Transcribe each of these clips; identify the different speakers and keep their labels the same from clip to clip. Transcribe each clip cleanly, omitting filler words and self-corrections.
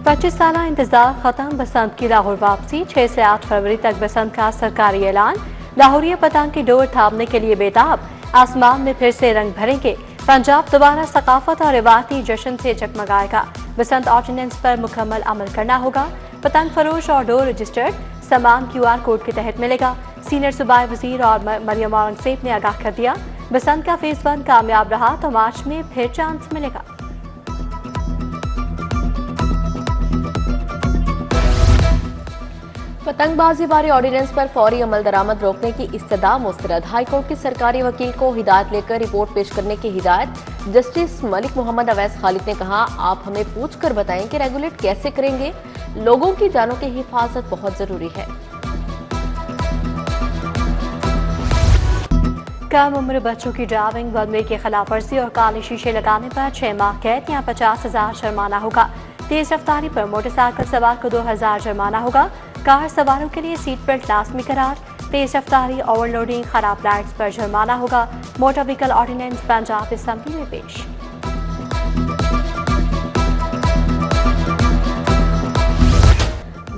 Speaker 1: 25 साल इंतजार खत्म, बसंत की लाहौर वापसी। 6 से 8 फरवरी तक बसंत का सरकारी ऐलान। लाहौरिया पतंग की डोर थामने के लिए बेताब, आसमान में फिर से रंग भरेंगे। पंजाब दोबारा सकाफत और रिवायती जश्न से जगमगाएगा। बसंत ऑर्डिनेंस पर मुकम्मल अमल करना होगा। पतंग फरोश और डोर रजिस्टर्ड सामान QR कोड के तहत मिलेगा। सीनियर सूबाई वजीर और मरियम औरंगजेब ने आगाह कर दिया, बसंत का फेज 1 कामयाब रहा तो मार्च में फिर चांस मिलेगा।
Speaker 2: पतंगबाजी बारी ऑर्डिनेंस पर फौरी अमल दरामद रोकने की इस्तदा मुस्तरद। हाईकोर्ट के सरकारी वकील को हिदायत लेकर रिपोर्ट पेश करने की हिदायत। जस्टिस मलिक मोहम्मद अवैस खालिद ने कहा, आप हमें पूछकर बताएं कि रेगुलेट कैसे करेंगे। लोगों की जानों की हिफाजत बहुत जरूरी है।
Speaker 1: कम उम्र बच्चों की ड्राइविंग, वन-वे की खिलाफ वर्जी और काले शीशे लगाने पर 6 माह कैद या 50,000 जुर्माना होगा। तेज रफ्तारी पर मोटरसाइकिल सवार को 2,000 जुर्माना होगा। कार सवारों के लिए सीट बेल्ट लाजमी करार। तेज रफ्तारी, ओवरलोडिंग, खराब लाइट्स पर जुर्माना होगा। Motor vehicle ordinance Punjab assembly में पेश।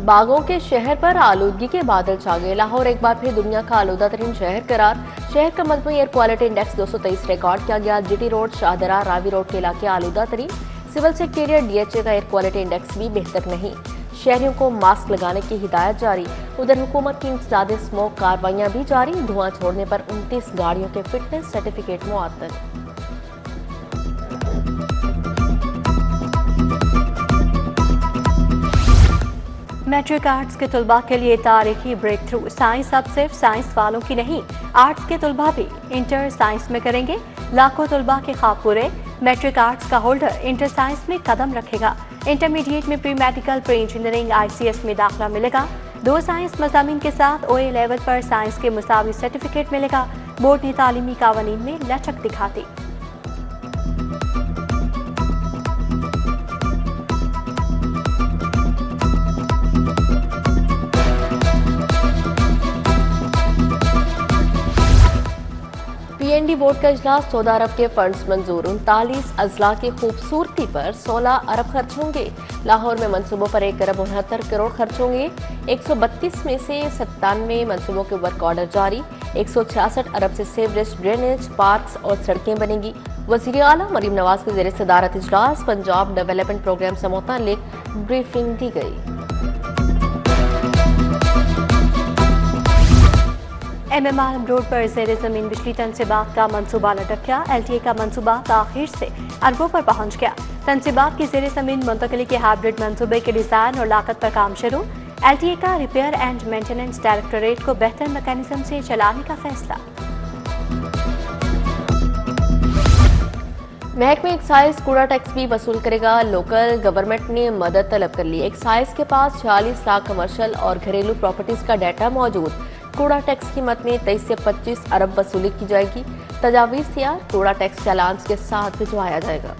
Speaker 2: बागों के शहर पर आलूदगी के बादल छा गए। लाहौर एक बार फिर दुनिया का आलूदा तरीन शहर करार। शहर का मजमूई एयर क्वालिटी इंडेक्स 223 रिकॉर्ड किया गया। GT road, Shahdara, Ravi road के इलाके आलूदा तरीन। सिविल सेक्रेटेरिएट DHA का एयर क्वालिटी इंडेक्स भी बेहतर नहीं। शहरियों को मास्क लगाने की हिदायत जारी। उधर हुकूमत की इंसदादे स्मोक कार्रवाइयां भी जारी। धुआं छोड़ने पर 29 गाड़ियों के फिटनेस सर्टिफिकेट मुअत्तल।
Speaker 1: मैट्रिक आर्ट्स के तुलबा के लिए तारीखी ब्रेक थ्रू। साइंस अब सिर्फ साइंस वालों की नहीं, आर्ट्स के तुलबा भी इंटर साइंस में करेंगे। लाखों तुलबा के ख्वाब पूरे। मैट्रिक आर्ट्स का होल्डर इंटर साइंस में कदम रखेगा। इंटरमीडिएट में pre medical, pre engineering, ICS में दाखिला मिलेगा। 2 साइंस मज़ामीन के साथ OA लेवल पर साइंस के मुसावी सर्टिफिकेट मिलेगा। बोर्ड ने तालीमी कावानीन में लचक दिखाती।
Speaker 2: PND बोर्ड का इजलास। 14 अरब के फंड्स मंजूर। 39 अजला की खूबसूरती पर 16 अरब खर्च होंगे। लाहौर में मंसूबों पर 1 अरब 69 करोड़ खर्च होंगे। 132 में से 97 मंसूबों के वर्क ऑर्डर जारी। 166 अरब से सीवरेज, ड्रेनेज, पार्क्स और सड़कें बनेंगी। वज़ीर आला मरीम नवाज के ज़ेर सदारत इजलास पंजाब डेवलपमेंट प्रोग्राम से मुताल्लिक ब्रीफिंग दी गई।
Speaker 1: MM आलम रोड पर ज़ेरे ज़मीन बिजली तनसीबात का मंसूबा लटक गया। LTA का मंसूबा ताखीर से अरबों पर पहुंच गया। तनसीबात की ज़ेरे ज़मीन मुंतकली के हाइब्रिड मंसूबे के डिज़ाइन और लागत पर काम शुरू। LTA का रिपेयर एंड मेंटेनेंस डायरेक्टोरेट को बेहतर मैकेनिज्म से चलाने का फैसला।
Speaker 2: महकमे एक्साइज कूड़ा टैक्स भी वसूल करेगा। लोकल गवर्नमेंट ने मदद तलब कर ली। एक्साइज के पास 46 लाख कमर्शियल और घरेलू प्रॉपर्टीज का डाटा मौजूद। कूड़ा टैक्स कीमत में 23 से 25 अरब वसूली की जाएगी। तजावीज़ तैयार, कूड़ा टैक्स चालान्स के साथ भिजवाया जाएगा।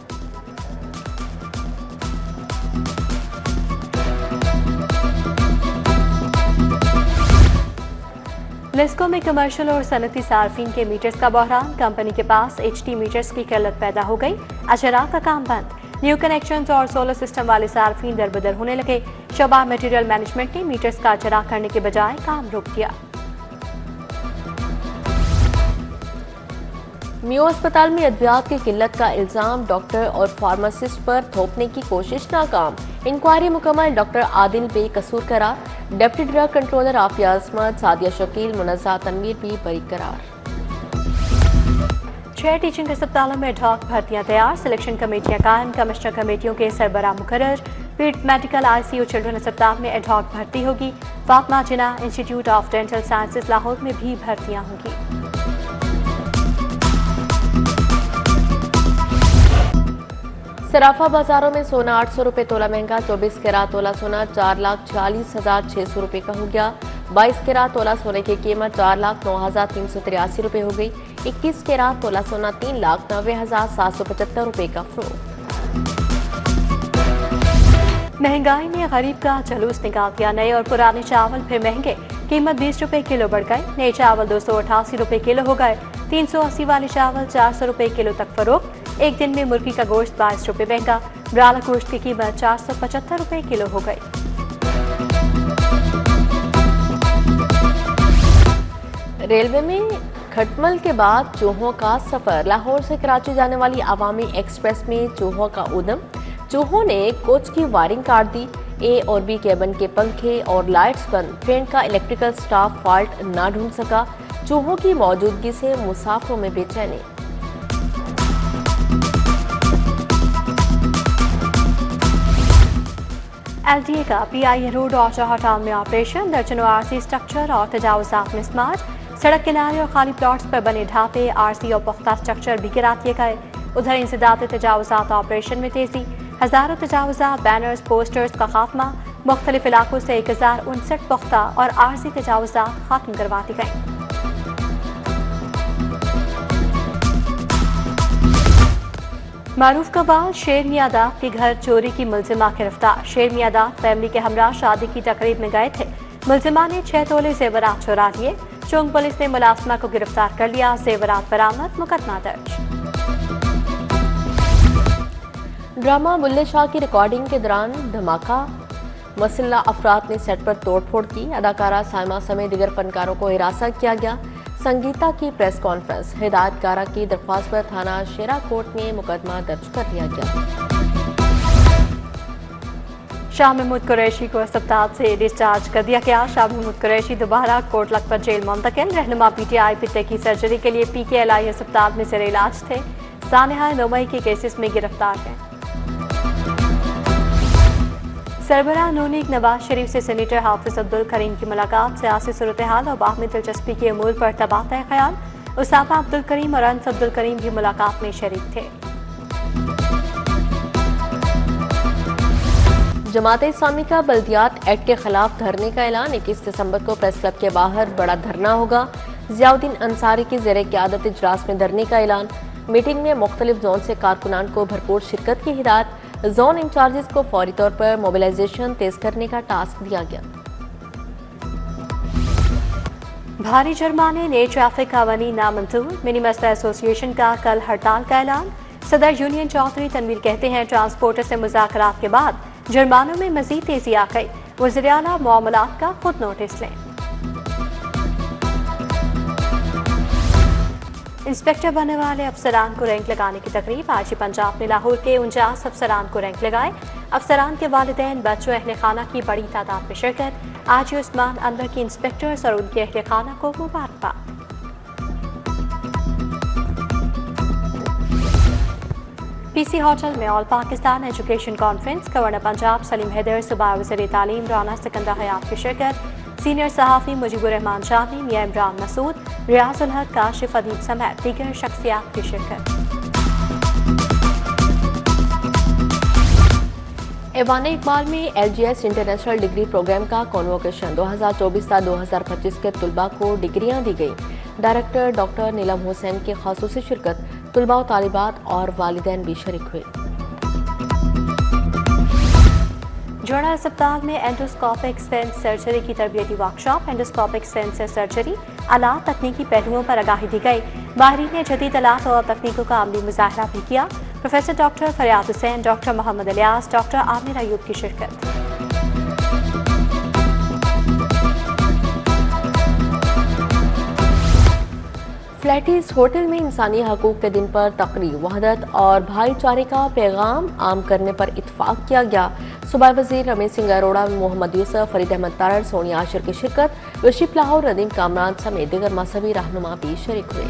Speaker 1: लिस्को में कमर्शियल और सनती सार्फिन के मीटर्स का बहरान। कंपनी के पास HT मीटर्स की किल्लत पैदा हो गई। अजरा का काम बंद। न्यू कनेक्शंस और सोलर सिस्टम वाले सार्फिन दरबदर होने लगे। शोबा मटेरियल मैनेजमेंट ने मीटर्स का अजरा करने के बजाय काम रोक दिया।
Speaker 2: मियो अस्पताल में अद्वियात की किल्लत का इल्जाम। डॉक्टर और फार्मासिस्ट पर थोपने की कोशिश नाकाम। इंक्वायरी मुकम्मल। डॉक्टर आदिल बेकसूर करार। डिप्टी ड्रग कंट्रोलर आफिया असमत, सादिया शकील, मुनज़्ज़ा तनवीर भी बरी करार।
Speaker 1: 6 टीचिंग अस्पतालों में एडहॉक भर्तियां तैयार। सिलेक्शन कमेटियां कायम। कमिश्नर कमेटियों के सरबराह मुकर्रर। पीट मेडिकल ICU चिल्ड्रन अस्पताल में एडहॉक भर्ती होगी। Fatima Jinnah institute of dental sciences Lahore में भी भर्तियां होंगी।
Speaker 2: सराफा बाजारों में सोना 800 रुपए तोला महंगा। 24 कैरात तोला सोना 4,46,600 रुपए का हो गया। 22 कैरात तोला सोने की कीमत 4,09,383 रुपए हो गई। 21 कैरात तोला सोना 3,90,775 रुपए का फरोख्त।
Speaker 1: महंगाई ने गरीब का जुलूस निकाल दिया। नए और पुराने चावल फिर महंगे। कीमत 20 रुपए किलो बढ़ गई। नए चावल 288 रुपए किलो हो गए। 380 वाले चावल 400 रुपए किलो तक फरोख्त। एक दिन में मुर्गी का गोश्त 22 रुपए महंगा, ब्राला गोश्त की कीमत 475 रुपए किलो हो गई।
Speaker 2: रेलवे में खटमल के बाद चूहों का सफर। लाहौर से कराची जाने वाली अवामी एक्सप्रेस में चूहों का उद्यम। चूहों ने कोच की वायरिंग काट दी। ए और बी केबिन के पंखे और लाइट्स बंद। ट्रेन का इलेक्ट्रिकल स्टाफ फॉल्ट ना ढूंढ सका। चूहों की मौजूदगी से मुसाफिरों में बेचैनी।
Speaker 1: LDA का PIA रोड और जौहर टाउन में ऑपरेशन। दर्जनों RC स्ट्रक्चर और तजावुजात में स्मार्ट। सड़क किनारे और खाली प्लॉट्स पर बने ढाबे, RC और पुख्ता स्ट्रक्चर भी गिरा दिए गए। उधर इंसदाद तजावुजात ऑपरेशन में तेजी। हजारों तजावुजात, बैनर्स, पोस्टर्स का खात्मा। मुख्तलिफ इलाकों से 1059 पुख्ता और RC तजावुजात खात्म करवा दी गई। मारूफ कवाल शेर मियादाद के घर चोरी की मुलजिमा गिरफ्तार। शेर मियादाद फैमिली के हमरा शादी की तकरीब में गए थे। मुलजिमा ने 6 तोले जेवरात चुरा लिए। चौंक पुलिस ने मुलाजमा को गिरफ्तार कर लिया। जेवरात बरामद, मुकदमा दर्ज।
Speaker 2: ड्रामा बुल्ले शाह की रिकॉर्डिंग के दौरान धमाका। मुसल्ला अफराद ने सेट पर तोड़फोड़ की। अदाकारा साइमा समेत दीगर फनकारों को हिरासत किया गया। संगीता की प्रेस कॉन्फ्रेंस। हिदायतकारा की दरख्वास्त पर थाना शेरा कोर्ट में मुकदमा दर्ज कर दिया गया।
Speaker 1: शाह महमूद कुरैशी को अस्पताल से डिस्चार्ज कर दिया गया। शाह महमूद कुरैशी दोबारा कोट लखपत जेल मुंतकिल। रहनुमा PTI पित्ते की सर्जरी के लिए PKLI अस्पताल में जेर इलाज थे। सानेहा 9 मई के केसेस में गिरफ्तार हैं। सरबराह नून लीग नवाज शरीफ से सेनेटर हाफिज अब्दुल करीम की मुलाकात। सियासी सूरत हाल और बाहमी दिलचस्पी के अमूर पर तबादला ख्याल। उसामा अब्दुल करीम और अनस अब्दुल करीम भी मुलाकात में शरीक थे।
Speaker 2: जमात इस्लामी का बल्दियात एक्ट के खिलाफ धरने का ऐलान। 21 दिसंबर को प्रेस क्लब के बाहर बड़ा धरना होगा। जियाउद्दीन अंसारी की ज़ेरे क़यादत इजलास में धरने का ऐलान। मीटिंग में मुख्तलिफ जोन से कारकुनान को भरपूर शिरकत की हिदायत। जोन इंचार्जेस को फौरी तौर पर मोबिलाइजेशन तेज करने का टास्क दिया गया।
Speaker 1: भारी जुर्माने, नए ट्रैफिक कानून नामंजूर। मिनी मसला एसोसिएशन का कल हड़ताल का ऐलान। सदर यूनियन चौधरी तनवीर कहते हैं ट्रांसपोर्टर से मुज़ाकरात के बाद जुर्मानों में मजीद तेजी आ गई। वज़ीर आला मामलात का खुद नोटिस लें। इंस्पेक्टर बनने वाले अफसरान को रैंक लगाने की तकरीब। आज ही पंजाब में लाहौर के 49 अफसरान को रैंक लगाए। अफसरान के वालिदैन, बच्चों, अहले खाना की बड़ी तादाद में शिरकत। आज उस्मान अनवर की इंस्पेक्टर्स और उनके अहले खाना को मुबारकबाद। PC होटल में all Pakistan education conference. Governor Punjab Salim Haider, सूबा वज़ीर तालीम राना सिकंदर हयात की शिरकत। सीनियर सहाफ़ी मुजीबुर रहमान जामी, मियां इमरान मसूद, रियाजुल हक, काशिफ अदीब समेत दीगर शख्सियात की शिरकत।
Speaker 2: ऐवान इकबाल में LGS इंटरनेशनल डिग्री प्रोग्राम का कॉन्वोकेशन। 2024 से 2025 के तुलबा को डिग्रियां दी गई। डायरेक्टर डॉक्टर नीलम हुसैन की खासूसी शिरकत। तुलबा व तालिबात और वालिदैन भी शरीक हुए।
Speaker 1: जोड़ा अस्पताल में एंडोस्कोपिक स्टेंट सर्जरी की तरबियती वर्कशॉप। एंडोस्कोपिक स्टेंट से सर्जरी, आलात, तकनीकी पहलुओं पर आगाही दी गई। माहिरीन ने जदीद आलात और तकनीकों का अमली मुजाहरा भी किया। प्रोफेसर डॉक्टर फरियाद हुसैन, डॉक्टर मोहम्मद इलियास, डॉक्टर आमिर अयूब की शिरकत।
Speaker 2: फ्लैटिस होटल में इंसानी हकूक के दिन पर तकरीब। वहदत और भाईचारे का पैगाम आम करने पर इत्फाक किया गया। सूबाई वज़ीर रमेश सिंह अरोड़ा, मोहम्मद यूसुफ, फरीद अहमद तारड़, सोनिया आशिर की शिरकत। रशीद लाहौर, नदीम कामरान समेत दीगर मजहबी रहनुमा भी शरीक हुए।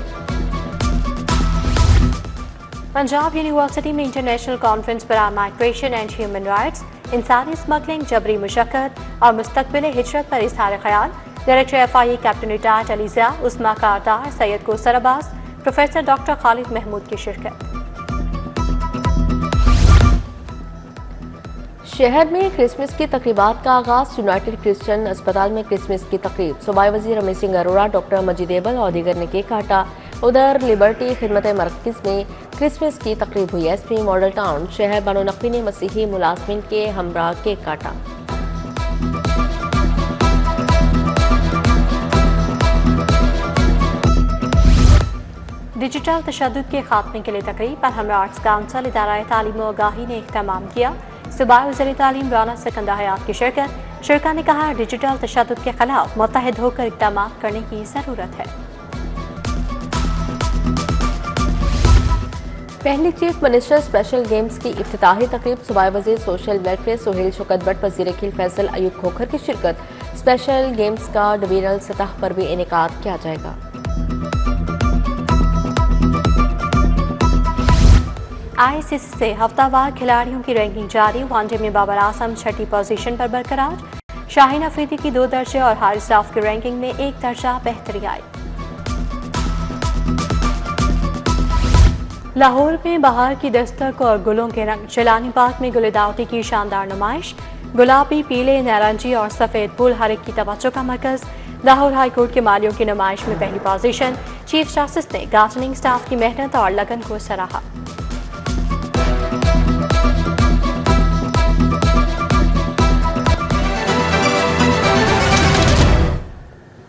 Speaker 1: पंजाब यूनिवर्सिटी में इंटरनेशनल कॉन्फ्रेंस पर माइग्रेशन एंड ह्यूमन राइट्स, इंसानी स्मगलिंग, जबरी मुशक्कत और मुस्तकबिल हिजरत पर इज़हार ख्याल। Director FIA captain retired Aliza, Usma Kardar, Syed Kausar Abbas, professor doctor Khalid Mahmood की शिरकत।
Speaker 2: शहर में क्रिसमस की तकरीबात का आगाज। यूनाइटेड क्रिश्चियन अस्पताल में क्रिसमस की तकरीब। सूबाई वज़ीर रमेश सिंह अरोड़ा, डॉक्टर मजीद एबल और दीगर ने केक काटा। उधर लिबर्टी खिदमत मरकज़ में क्रिसमस की तकरीब हुई। SP मॉडल टाउन शहर बानो नकवी ने मसीही मुलाजमिन के हमरा केक काटा।
Speaker 1: डिजिटल तशद्दुद के खात्मे के लिए तकरीब पर हमरा आर्ट्स काउंसिल इदारा तालीम व आगाही ने इख्तिताम किया। सूबाई वज़ीर तालीम राना सिकंदर हयात की शिरकत ने कहा, डिजिटल तशद्दुद के खिलाफ मुत्तहिद होकर इक़दाम करने की ज़रूरत है।
Speaker 2: पहली चीफ मिनिस्टर स्पेशल गेम्स की इफ्तिताही तकरीब सूबाई वज़ीर सोशल वेलफेयर सुहेल शौकत भट्ट, वज़ीर खिल फैसल अयूब खोखर की शिरकत। स्पेशल गेम्स का डिवीजनल सतह पर भी इनेकाद किया जाएगा।
Speaker 1: ICC से हफ्तावार खिलाड़ियों की रैंकिंग जारी। वनडे में बाबर आजम 6ठी पोजीशन पर बरकरार। शाहीन अफरीदी की 2 दर्जे और हारिस राउफ की रैंकिंग में 1 दर्जा बेहतरी आई। लाहौर में बहार की दस्तक और गुलों के रंग। जिलानी पार्क में गुलदावती की शानदार नुमाइश। गुलाबी, पीले, नारंगी और सफेद फूल हर एक की तवज्जो का मरकज। लाहौर हाई कोर्ट के मालियों की नुमाइश में पहली पोजीशन। चीफ जस्टिस ने गार्डनिंग स्टाफ की मेहनत और लगन को सराहा।